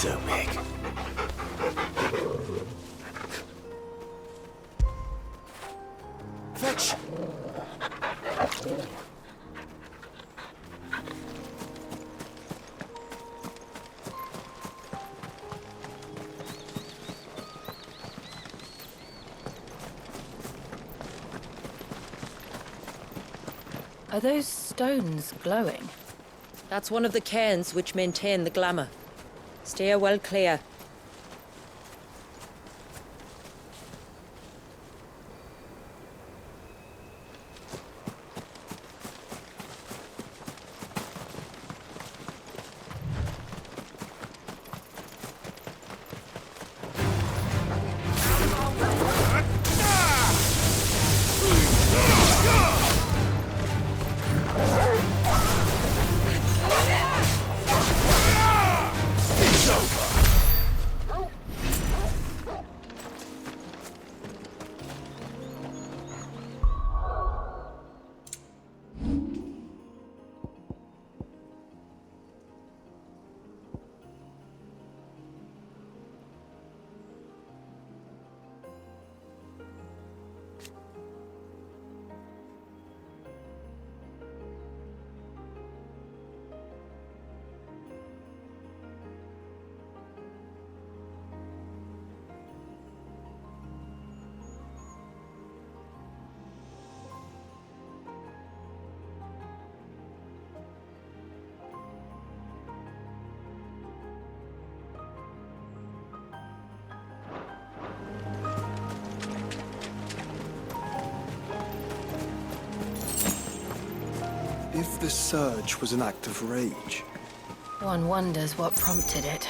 so big. Fetch! Are those stones glowing? That's one of the cairns which maintain the glamour. Steer well clear. If the surge was an act of rage, One wonders what prompted it.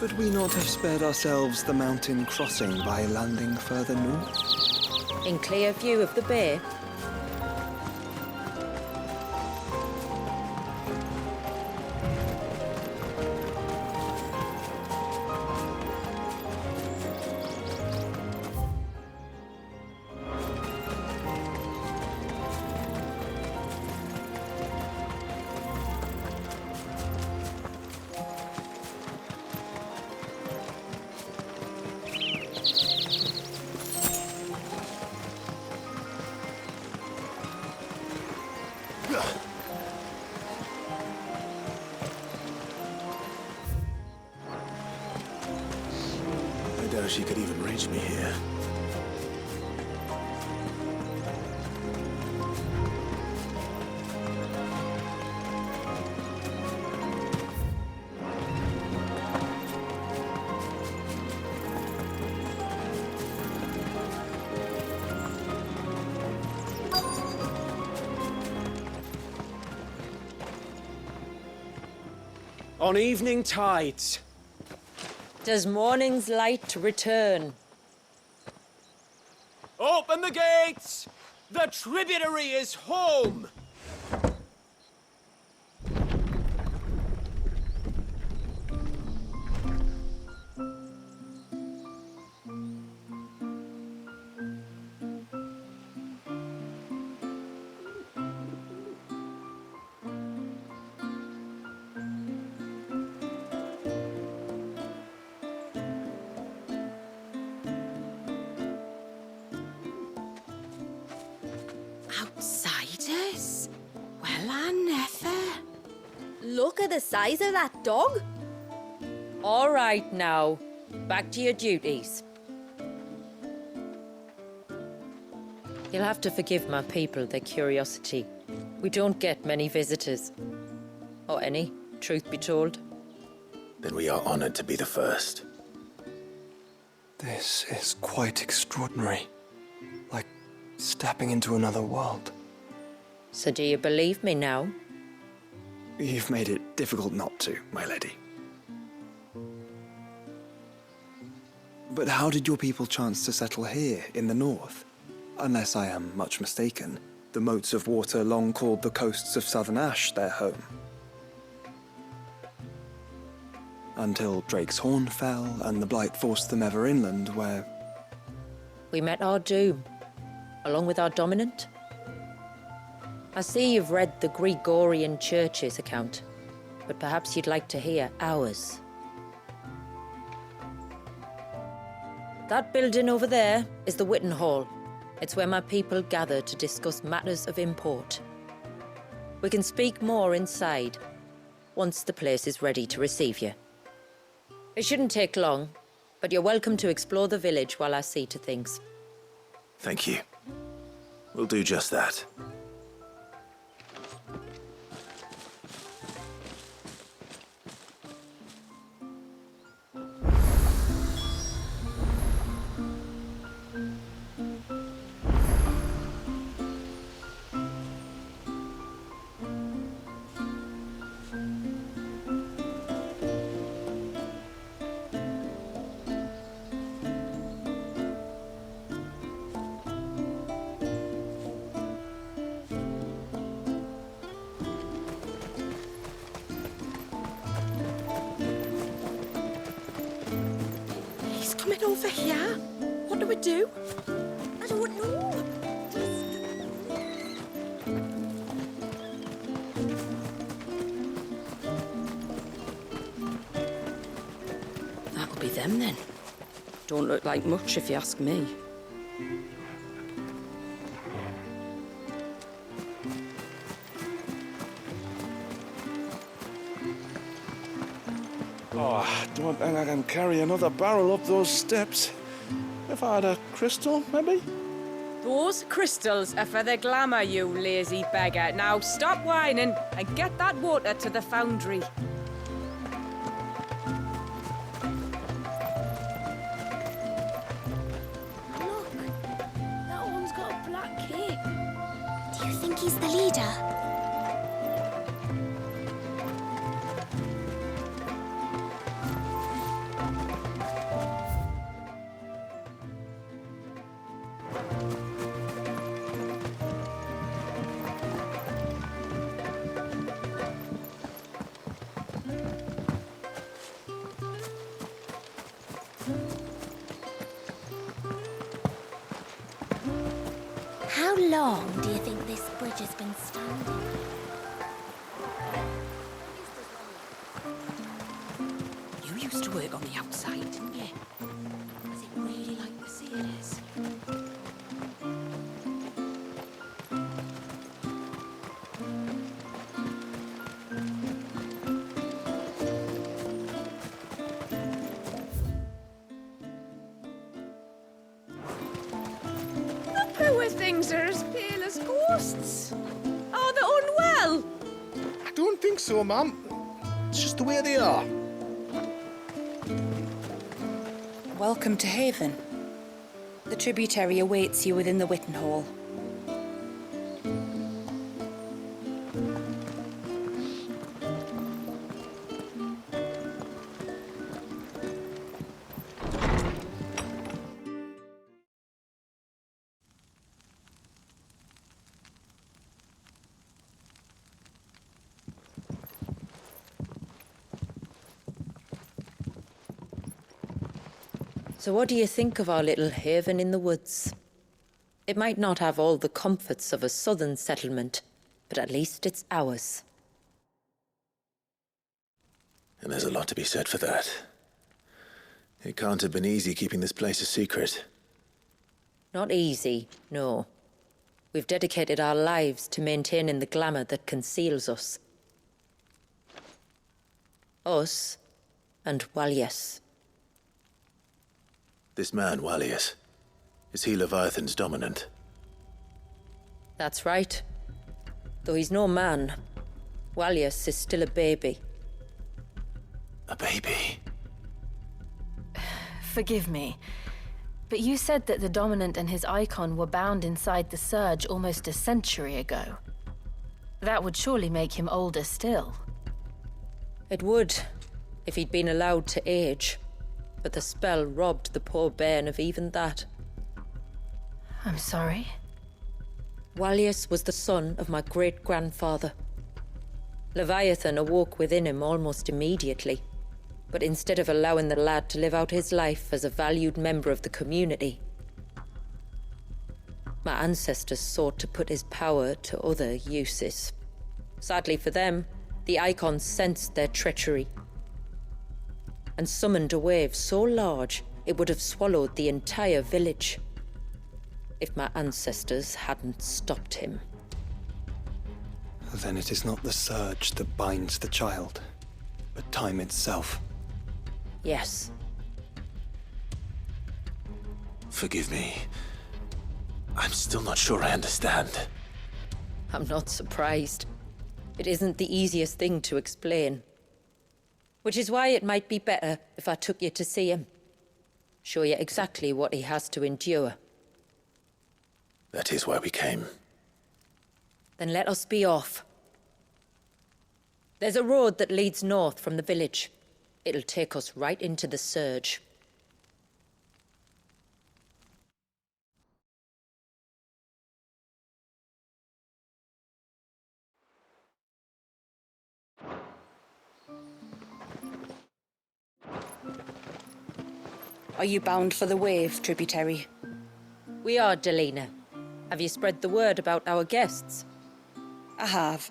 Could we not have spared ourselves the mountain crossing by landing further north? In clear view of the bay, I doubt she could even reach me here. On evening tides. does morning's light return? Open the gates! The tributary is home! Outsiders? Well, I never. Look at the size of that dog. All right now, back to your duties. You'll have to forgive my people their curiosity. We don't get many visitors. Or any, truth be told. Then we are honored to be the first. This is quite extraordinary. Like stepping into another world. So do you believe me now? You've made it difficult not to, my lady. But how did your people chance to settle here in the north? Unless I am much mistaken, the moats of water long called the coasts of southern Ash their home. Until Drake's Horn fell and the Blight forced them ever inland, where... We met our doom, along with our dominant. I see you've read the Gregorian Church's account, but perhaps you'd like to hear ours. That building over there is the Witten Hall. It's where my people gather to discuss matters of import. We can speak more inside, once the place is ready to receive you. It shouldn't take long, but you're welcome to explore the village while I see to things. Thank you. We'll do just that. He's coming over here. What do we do? I don't know. That'll be them then. Don't look like much if you ask me. Oh, I don't think I can carry another barrel up those steps. If I had a crystal, maybe? Those crystals are for the glamour, you lazy beggar. Now stop whining and get that water to the foundry. Look, that one's got a black cape. Do you think he's the leader? How long do you think this bridge has been standing? You used to work on the outside, didn't you? Is it really like the sea it is? The poor things are as pale as ghosts. Are they unwell? I don't think so, Mum. It's just the way they are. Welcome to Haven. The tributary awaits you within the Witten Hall. So what do you think of our little haven in the woods? It might not have all the comforts of a southern settlement, but at least it's ours. And there's a lot to be said for that. It can't have been easy keeping this place a secret. Not easy, no. We've dedicated our lives to maintaining the glamour that conceals us. Us and Walyas. This man, Walyas, is he Leviathan's dominant? That's right. Though he's no man, Walyas is still a baby. A baby? Forgive me, but you said that the Dominant and his icon were bound inside the Surge almost a century ago. That would surely make him older still. It would, if he'd been allowed to age. But the spell robbed the poor bairn of even that. I'm sorry. Walyas was the son of my great-grandfather. Leviathan awoke within him almost immediately, but instead of allowing the lad to live out his life as a valued member of the community, my ancestors sought to put his power to other uses. Sadly for them, the icons sensed their treachery and summoned a wave so large it would have swallowed the entire village if my ancestors hadn't stopped him. Then it is not the surge that binds the child, but time itself. Yes. Forgive me. I'm still not sure I understand. I'm not surprised. It isn't the easiest thing to explain. Which is why it might be better if I took you to see him. Show you exactly what he has to endure. That is why we came. Then let us be off. There's a road that leads north from the village. It'll take us right into the Surge. Are you bound for the Wave, tributary? We are, Delina. Have you spread the word about our guests? I have.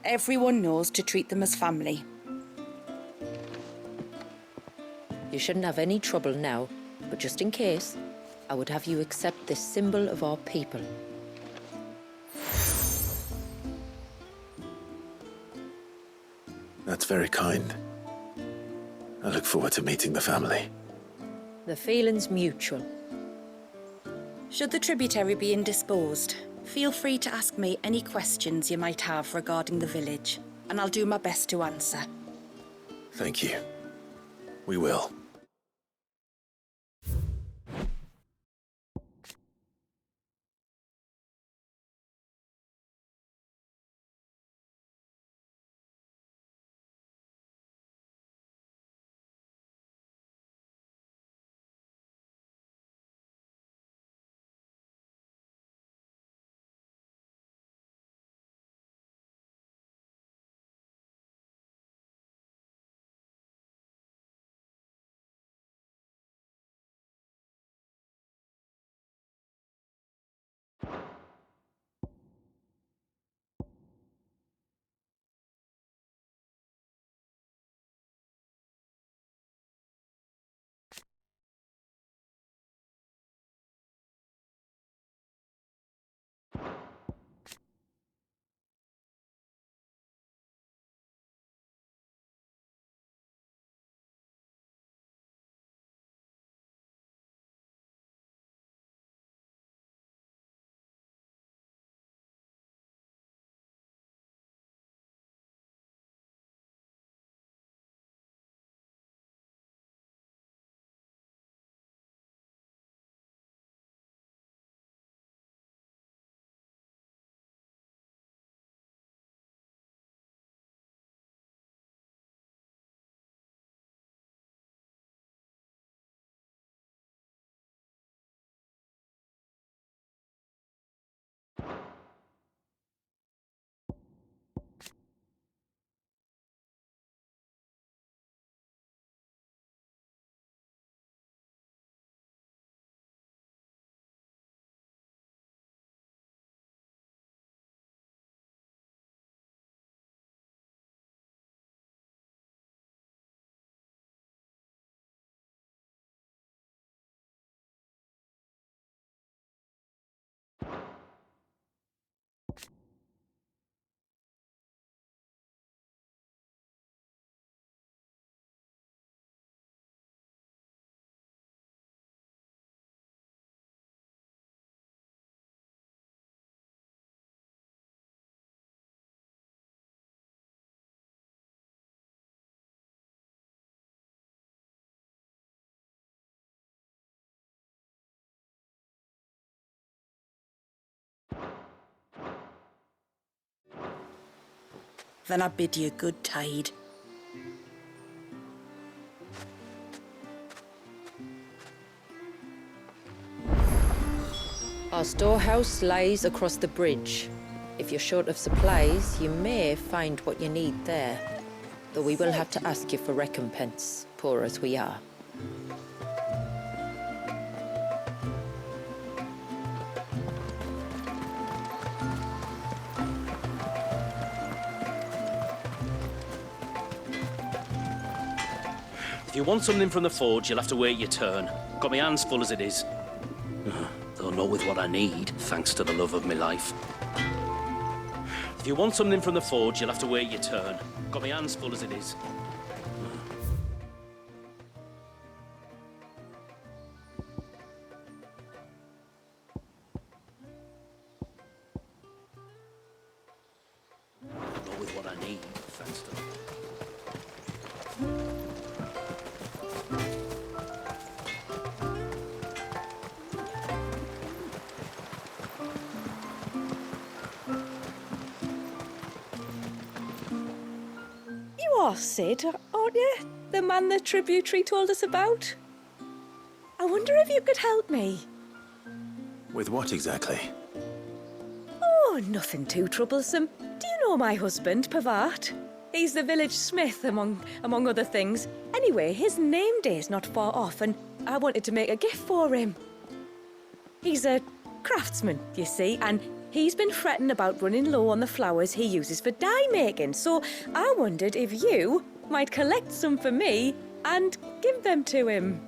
Everyone knows to treat them as family. You shouldn't have any trouble now, but just in case, I would have you accept this symbol of our people. That's very kind. I look forward to meeting the family. The feeling's mutual. Should the tributary be indisposed, feel free to ask me any questions you might have regarding the village, and I'll do my best to answer. Thank you. We will. Then I bid you good tide. Our storehouse lies across the bridge. If you're short of supplies, you may find what you need there. Though we will have to ask you for recompense, poor as we are. If you want something from the forge, you'll have to wait your turn. Got my hands full as it is. Though not with what I need, thanks to the love of my life. If you want something from the forge, you'll have to wait your turn. Got my hands full as it is. Not with what I need, thanks to... You are Sid, aren't you? The man the tributary told us about? I wonder if you could help me. With what exactly? Oh, nothing too troublesome. Do you know my husband, Pavat? He's the village smith, among other things. Anyway, his name day's not far off, and I wanted to make a gift for him. He's a craftsman, you see, and he's been fretting about running low on the flowers he uses for dye making, so I wondered if you might collect some for me and give them to him.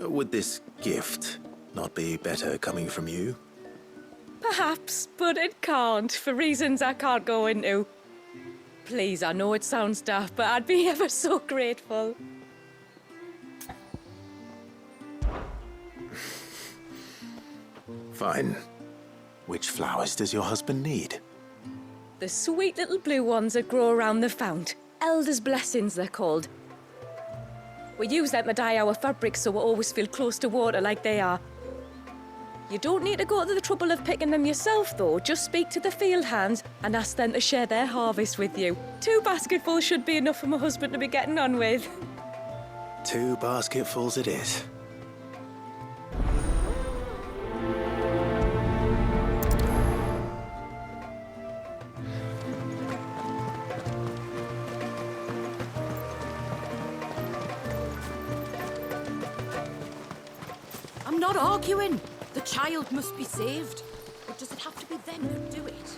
Would this gift not be better coming from you? Perhaps, but it can't, for reasons I can't go into. Please, I know it sounds daft, but I'd be ever so grateful. Fine. Which flowers does your husband need? The sweet little blue ones that grow around the fount. Elder's blessings, they're called. We use them to dye our fabrics so we always feel close to water like they are. You don't need to go to the trouble of picking them yourself, though. Just speak to the field hands and ask them to share their harvest with you. 2 basketfuls should be enough for my husband to be getting on with. 2 basketfuls it is. I'm not arguing. The child must be saved. But does it have to be them who do it?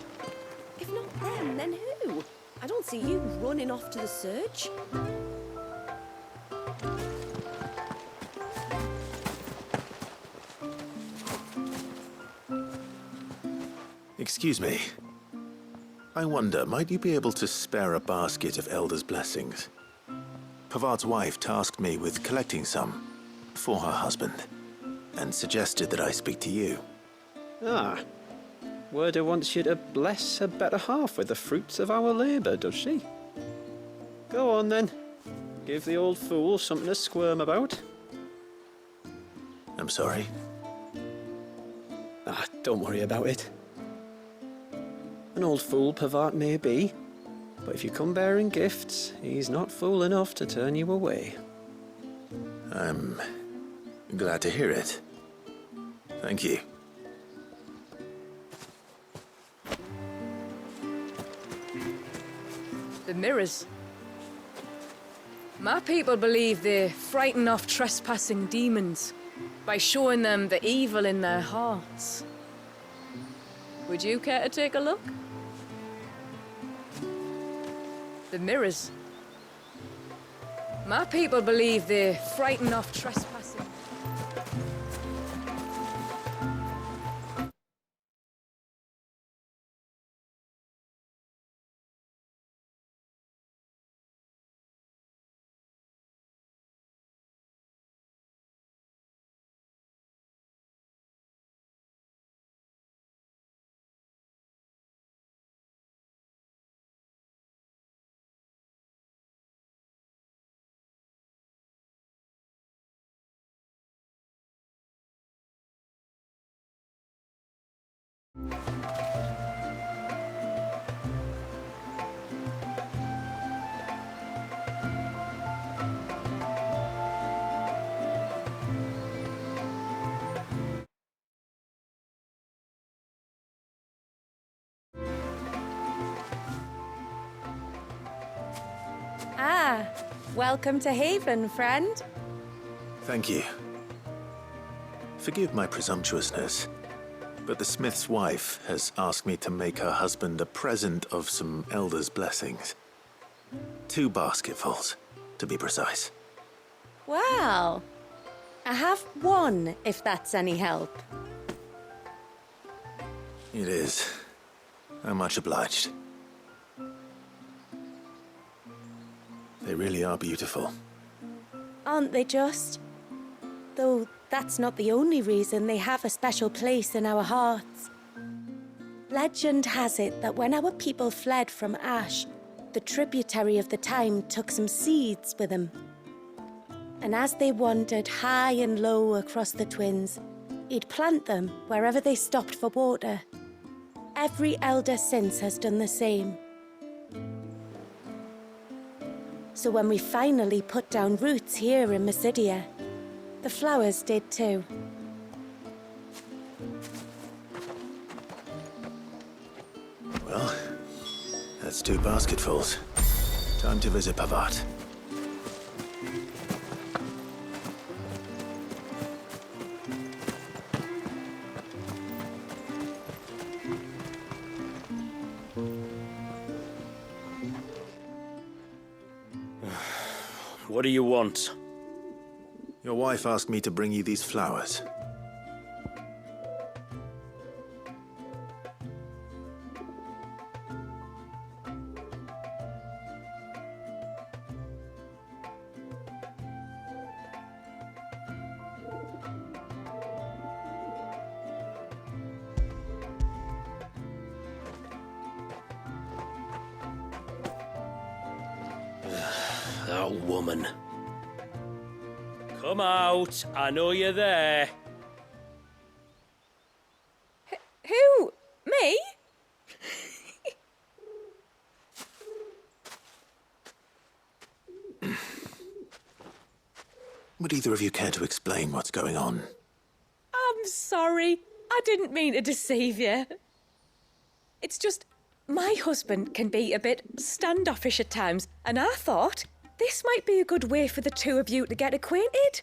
If not them, then who? I don't see you running off to the surge. Excuse me. I wonder, might you be able to spare a basket of Elder's blessings? Pavart's wife tasked me with collecting some for her husband, and suggested that I speak to you. Ah, Werda wants you to bless her better half with the fruits of our labour, does she? Go on then. Give the old fool something to squirm about. I'm sorry. Ah, don't worry about it. An old fool Pavart may be, but if you come bearing gifts, he's not fool enough to turn you away. I'm glad to hear it. Thank you. The mirrors. My people believe they frighten off trespassing demons by showing them the evil in their hearts. Would you care to take a look? The mirrors. My people believe they frighten off trespassing. Welcome to Haven, friend. Thank you. Forgive my presumptuousness, but the smith's wife has asked me to make her husband a present of some elder's blessings. 2 basketfuls, to be precise. Well, I have one, if that's any help. It is. I'm much obliged. They really are beautiful. Aren't they just? Though that's not the only reason they have a special place in our hearts. Legend has it that when our people fled from Ash, the tributary of the time took some seeds with them. And as they wandered high and low across the Twins, he'd plant them wherever they stopped for water. Every elder since has done the same. So when we finally put down roots here in Mysidia, the flowers did too. Well, that's 2 basketfuls. Time to visit Pavat. What do you want? Your wife asked me to bring you these flowers. That woman. Come out. I know you're there. Who? Me? Would either of you care to explain what's going on? I'm sorry. I didn't mean to deceive you. It's just, my husband can be a bit standoffish at times, and I thought this might be a good way for the 2 of you to get acquainted.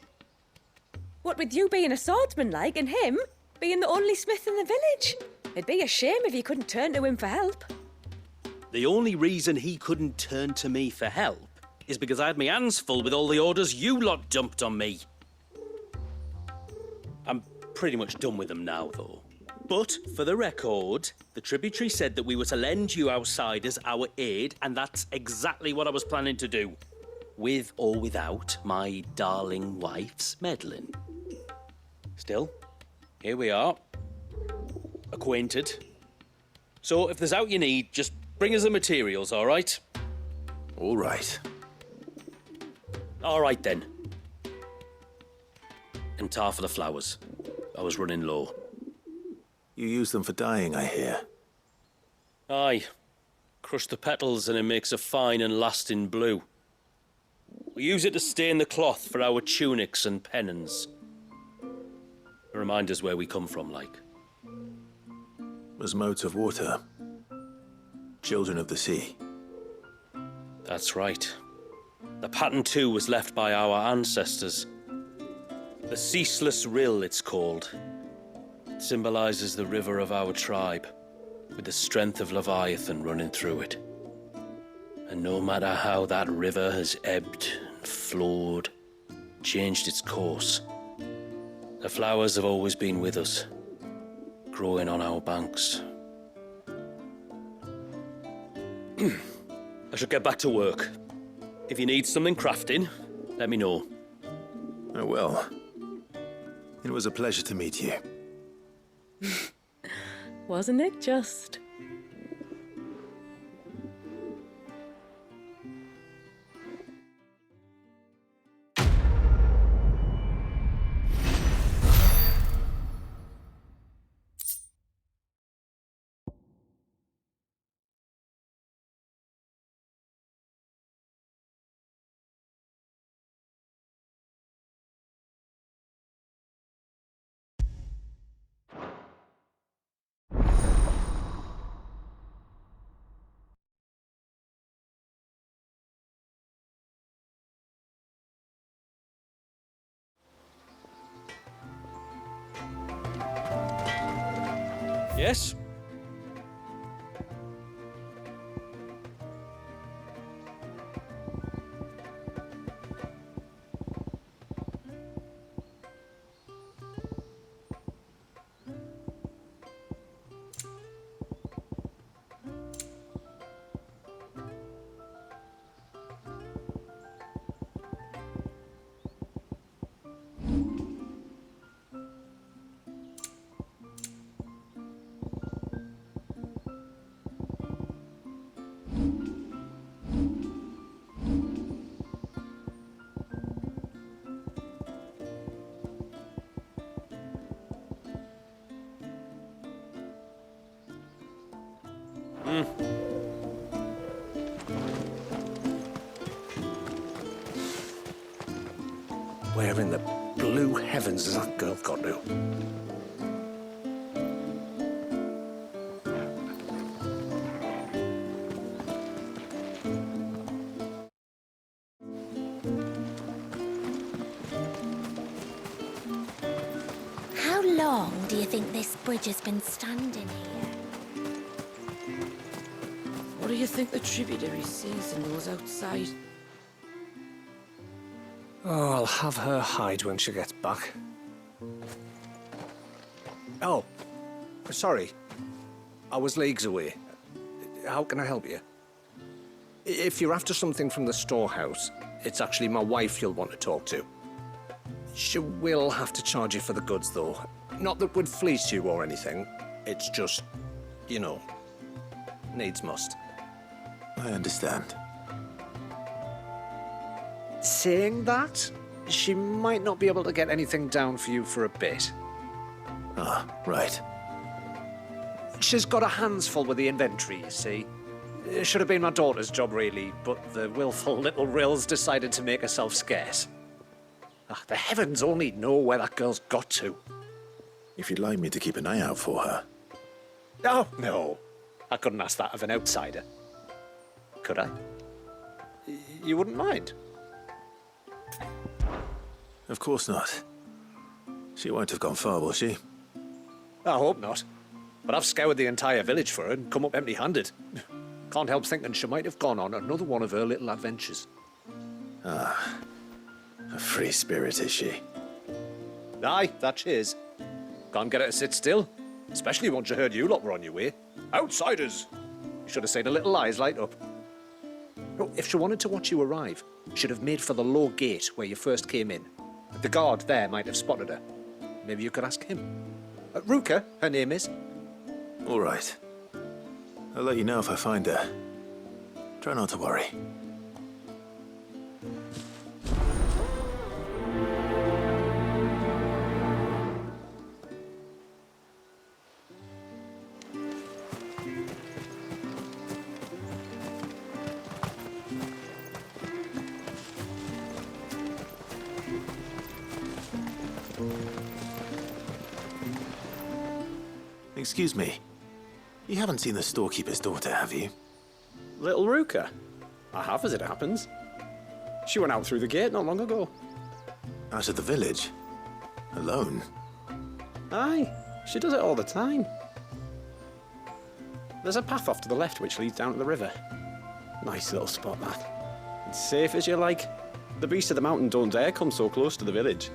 What with you being a swordsman like, and him being the only smith in the village. It'd be a shame if you couldn't turn to him for help. The only reason he couldn't turn to me for help is because I had my hands full with all the orders you lot dumped on me. I'm pretty much done with them now, though. But, for the record, the tributary said that we were to lend you outsiders our aid, and that's exactly what I was planning to do. With or without my darling wife's meddling. Still, here we are. Acquainted. So, if there's out you need, just bring us the materials, all right? All right. All right, then. And tar for the flowers. I was running low. You use them for dyeing, I hear. Aye. Crush the petals and it makes a fine and lasting blue. We use it to stain the cloth for our tunics and pennons. To remind us where we come from, like. As motes of water. Children of the sea. That's right. The pattern, too, was left by our ancestors. The Ceaseless Rill, it's called. It symbolizes the river of our tribe, with the strength of Leviathan running through it. And no matter how that river has ebbed and flowed, changed its course, the flowers have always been with us, growing on our banks. I should get back to work. If you need something crafting, let me know. Oh, well. It was a pleasure to meet you. Wasn't it just? Yes? Where in the blue heavens has that girl got to? How long do you think this bridge has been standing here? What do you think the tributary sees and knows outside? Oh, I'll have her hide when she gets back. Oh, sorry. I was leagues away. How can I help you? If you're after something from the storehouse, it's actually my wife you'll want to talk to. She will have to charge you for the goods, though. Not that we'd fleece you or anything. It's just, you know, needs must. I understand. Saying that, she might not be able to get anything down for you for a bit. Ah, right. She's got her hands full with the inventory, you see. It should have been my daughter's job, really, but the willful little Rills decided to make herself scarce. The heavens only know where that girl's got to. If you'd like me to keep an eye out for her. Oh, no. I couldn't ask that of an outsider. Could I? You wouldn't mind? Of course not. She won't have gone far, will she? I hope not. But I've scoured the entire village for her and come up empty-handed. Can't help thinking she might have gone on another one of her little adventures. Ah. A free spirit, is she? Aye, that she is. Can't get her to sit still. Especially once you heard you lot were on your way. Outsiders! You should have seen her little eyes light up. Oh, if she wanted to watch you arrive, she'd have made for the low gate where you first came in. The guard there might have spotted her. Maybe you could ask him. Ruka, her name is. All right. I'll let you know if I find her. Try not to worry. Excuse me. You haven't seen the storekeeper's daughter, have you? Little Ruka? I have, as it happens. She went out through the gate not long ago. Out of the village? Alone? Aye, she does it all the time. There's a path off to the left which leads down to the river. Nice little spot, that. It's safe as you like. The beasts of the mountain don't dare come so close to the village.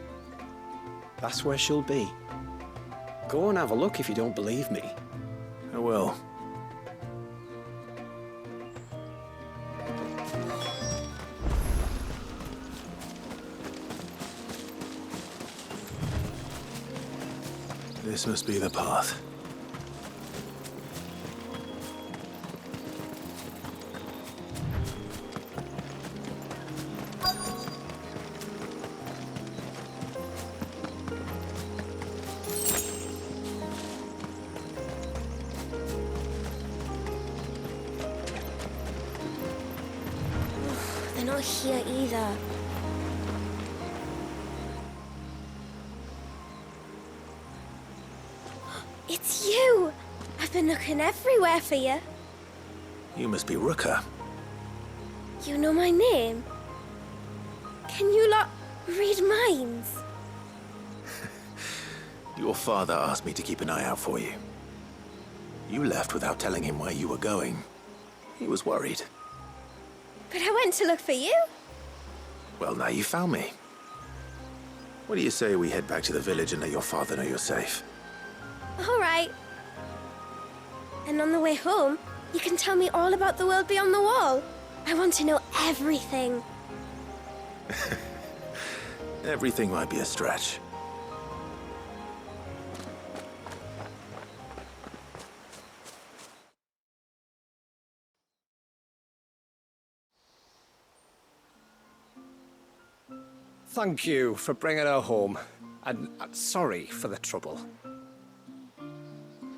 That's where she'll be. Go and have a look if you don't believe me. I will. This must be the path. They're not here either. It's you! I've been looking everywhere for you. You must be Ruka. You know my name? Can you lot read minds? Your father asked me to keep an eye out for you. You left without telling him where you were going. He was worried. But I went to look for you. Well, now you found me. What do you say we head back to the village and let your father know you're safe? All right. And on the way home, you can tell me all about the world beyond the wall. I want to know everything. Everything might be a stretch. Thank you for bringing her home. And sorry for the trouble.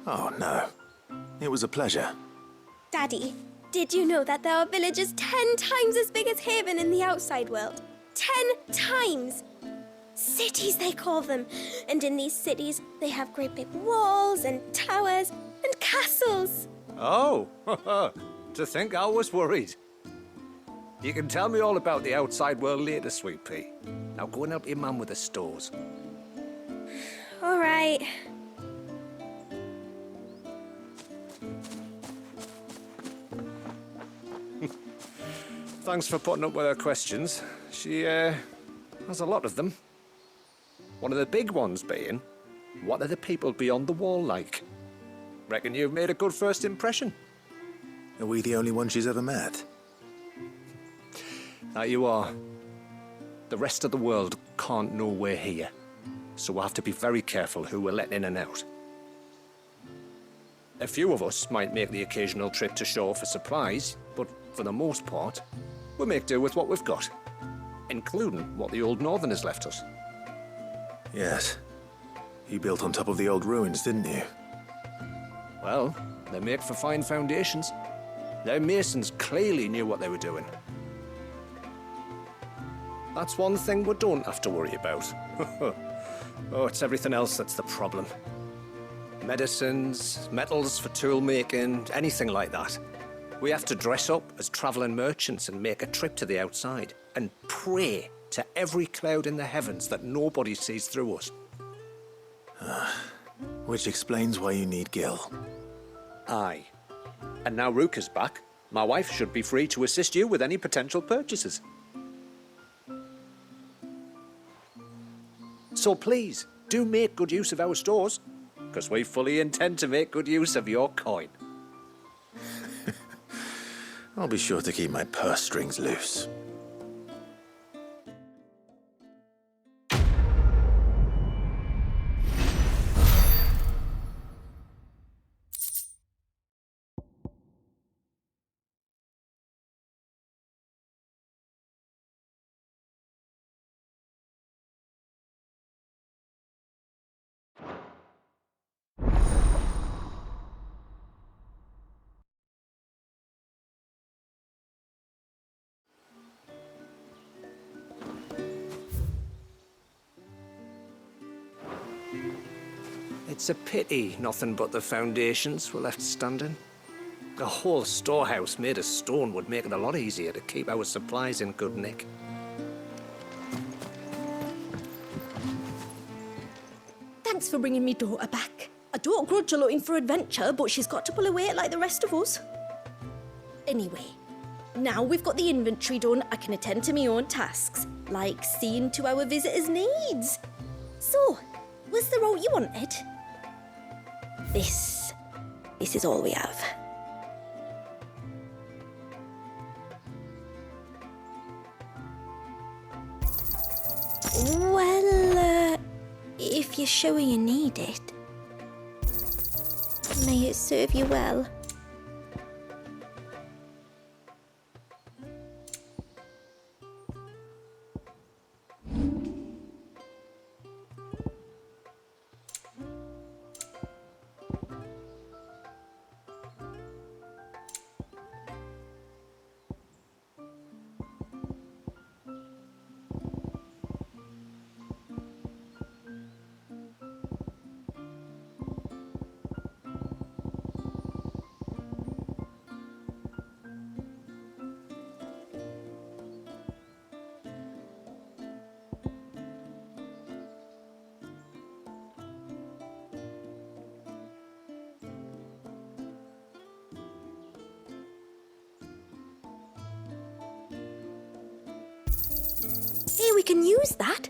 Oh, no. It was a pleasure. Daddy, did you know that there are villages 10 times as big as Haven in the outside world? 10 times! Cities, they call them. And in these cities, they have great big walls and towers and castles. Oh, to think I was worried. You can tell me all about the outside world later, Sweet Pea. Now go and help your mum with the stores. All right. Thanks for putting up with her questions. She, has a lot of them. One of the big ones being, what are the people beyond the wall like? Reckon you've made a good first impression. Are we the only ones she's ever met? That you are. The rest of the world can't know we're here, so we'll have to be very careful who we're letting in and out. A few of us might make the occasional trip to shore for supplies, but for the most part, we'll make do with what we've got, including what the old Northerners left us. Yes. You built on top of the old ruins, didn't you? Well, they make for fine foundations. Their masons clearly knew what they were doing. That's one thing we don't have to worry about. Oh, it's everything else that's the problem. Medicines, metals for tool making, anything like that. We have to dress up as travelling merchants and make a trip to the outside and pray to every cloud in the heavens that nobody sees through us. Which explains why you need Gil. Aye. And now Rook is back, my wife should be free to assist you with any potential purchases. So please, do make good use of our stores, because we fully intend to make good use of your coin. I'll be sure to keep my purse strings loose. It's a pity nothing but the foundations were left standing. A whole storehouse made of stone would make it a lot easier to keep our supplies in good nick. Thanks for bringing me daughter back. I don't grudge her looking for adventure, but she's got to pull her weight like the rest of us. Anyway, now we've got the inventory done, I can attend to my own tasks, like seeing to our visitors' needs. So, was the route you wanted? This is all we have. Well, if you're sure you need it, may it serve you well. say we can use that.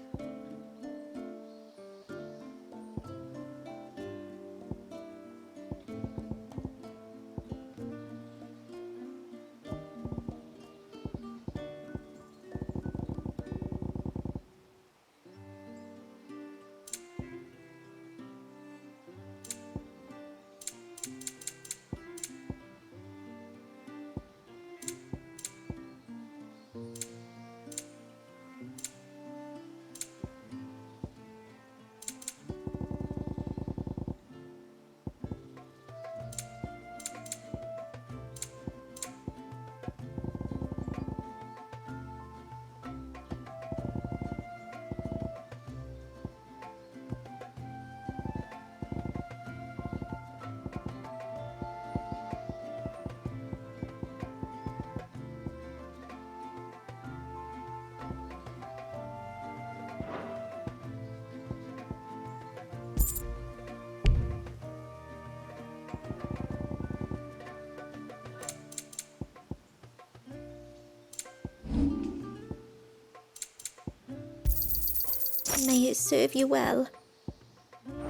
May it serve you well.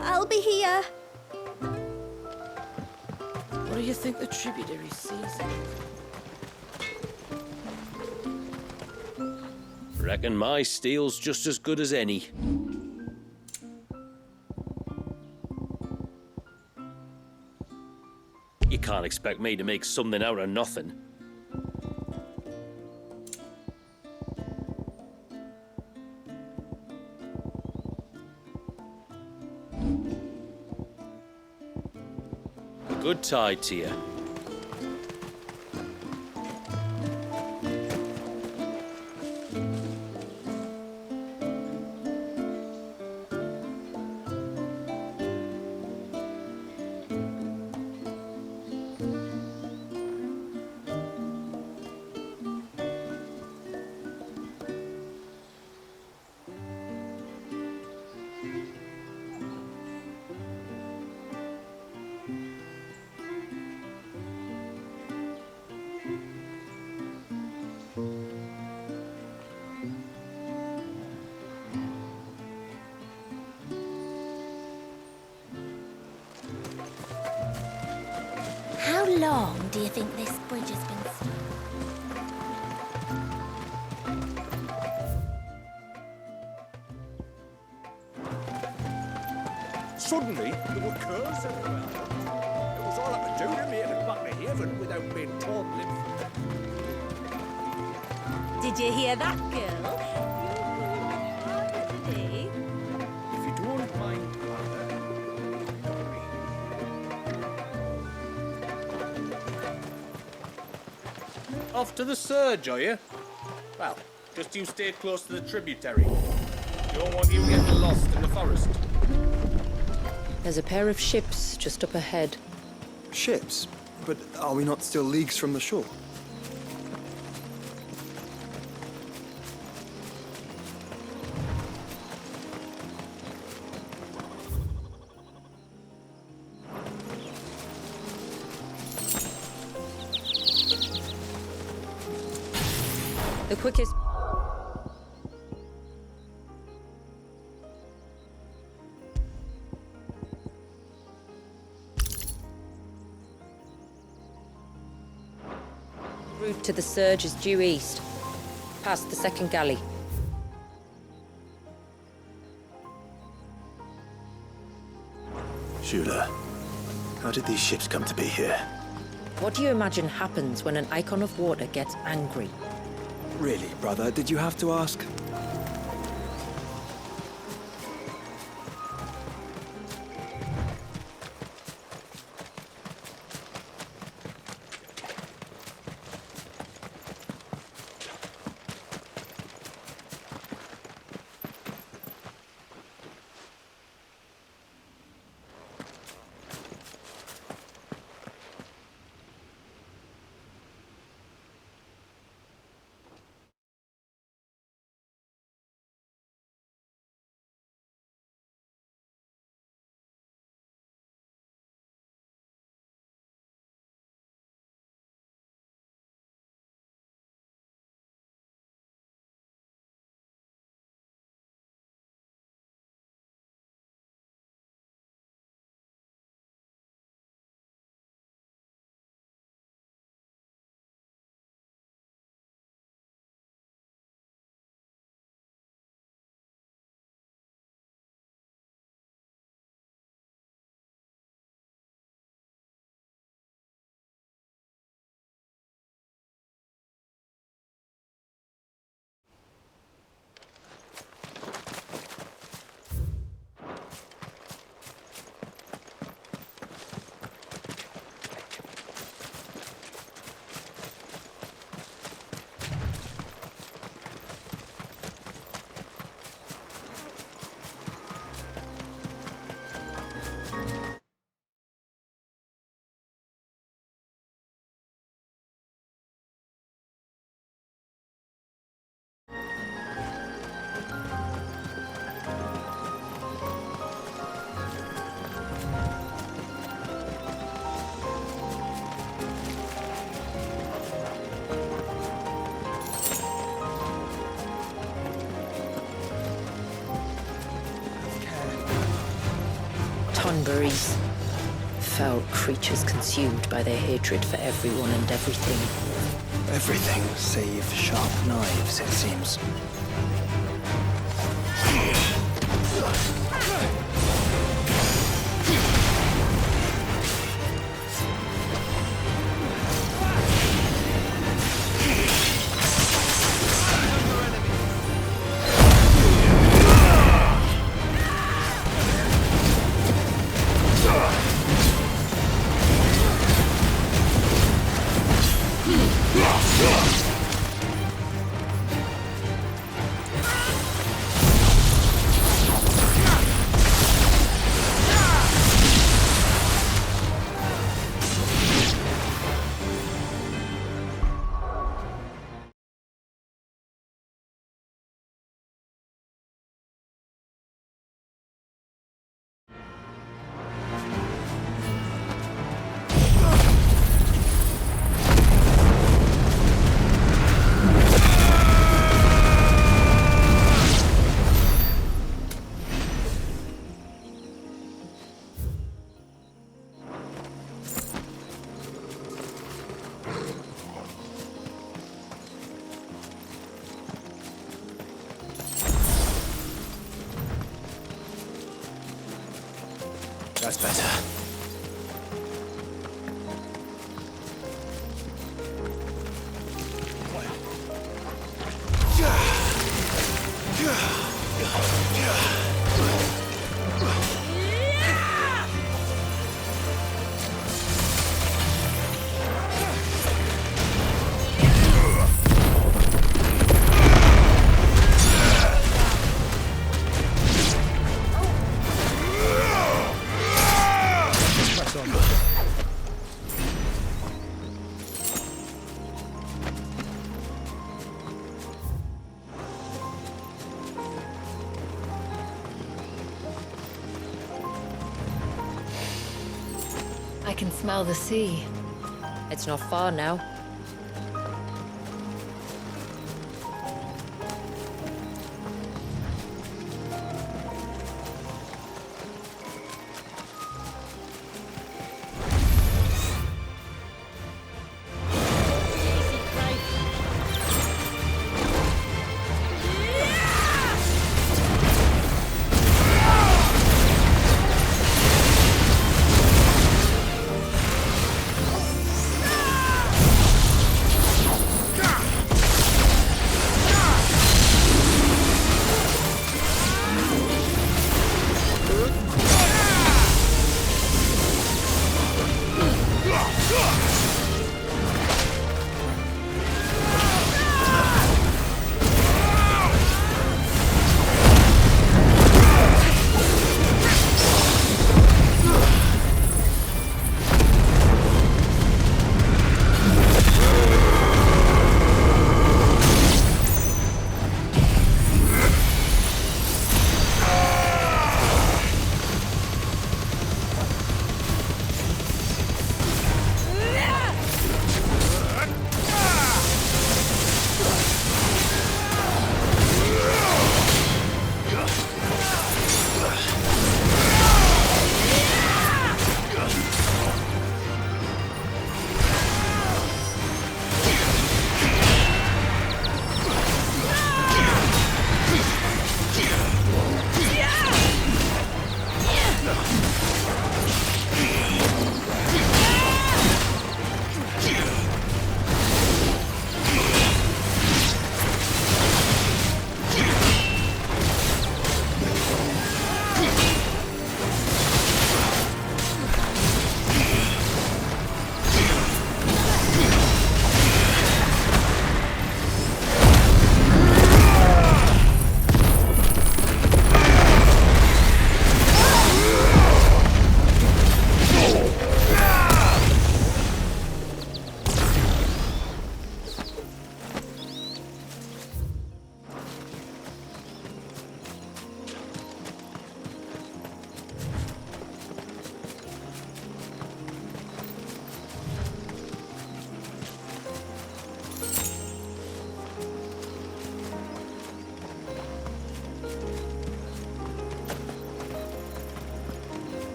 I'll be here. What do you think the tributary sees? Reckon my steel's just as good as any. You can't expect me to make something out of nothing. Good tide to you. How long do you think this bridge has been stuck? Suddenly, there were curves everywhere. It was all I could do to make it back to haven without being torn limb from. Did you hear that, girl? Today. If you don't mind, Off to the surge, are you? Well, just you stay close to the tributary. Don't want you getting lost in the forest. There's a pair of ships just up ahead. Ships? But are we not still leagues from the shore? The quickest... route to the surge is due east, past the second galley. Shula, how did these ships come to be here? What do you imagine happens when an icon of water gets angry? Really, brother, did you have to ask? dungarees. Foul creatures consumed by their hatred for everyone and everything. Everything save sharp knives, it seems. That's better. I can smell the sea. It's not far now.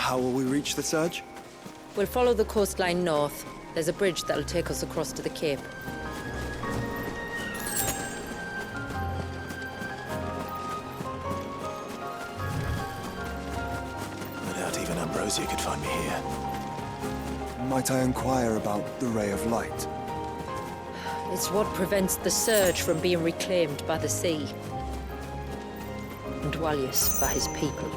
How will we reach the surge? We'll follow the coastline north. There's a bridge that'll take us across to the cape. I doubt even Ambrosia could find me here. Might I inquire about the ray of light? It's what prevents the surge from being reclaimed by the sea. And Dwalius by his people.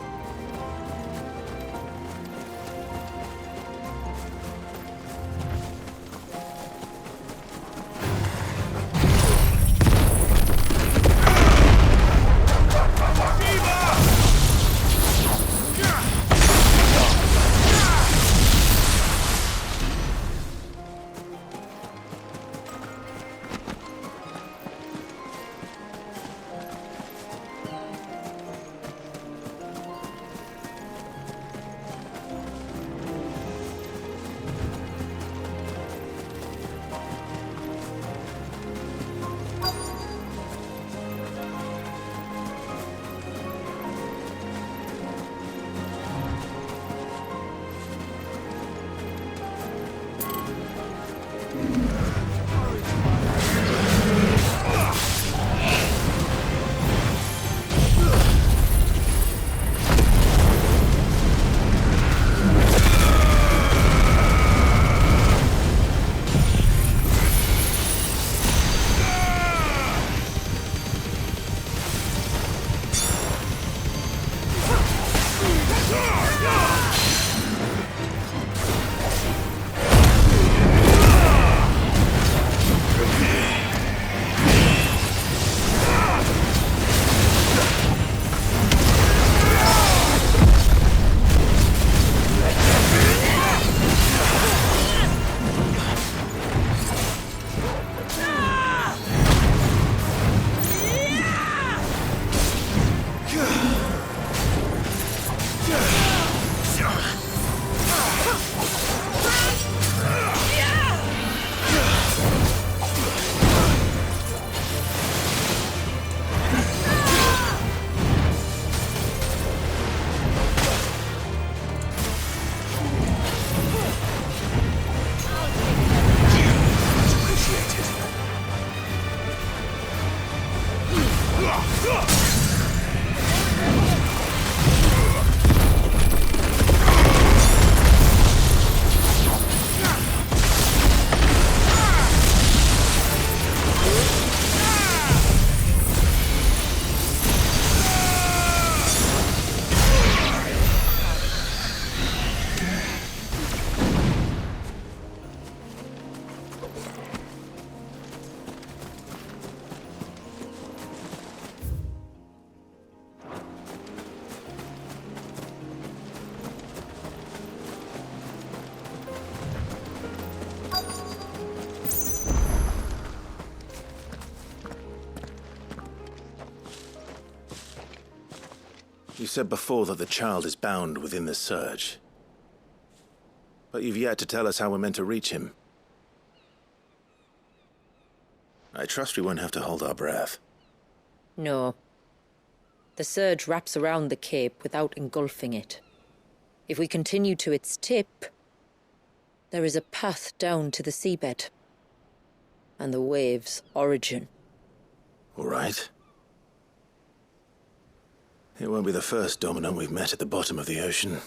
You said before that the child is bound within the surge. But you've yet to tell us how we're meant to reach him. I trust we won't have to hold our breath. No. The surge wraps around the cape without engulfing it. If we continue to its tip, there is a path down to the seabed. And the wave's origin. All right. It won't be the first dominant we've met at the bottom of the ocean.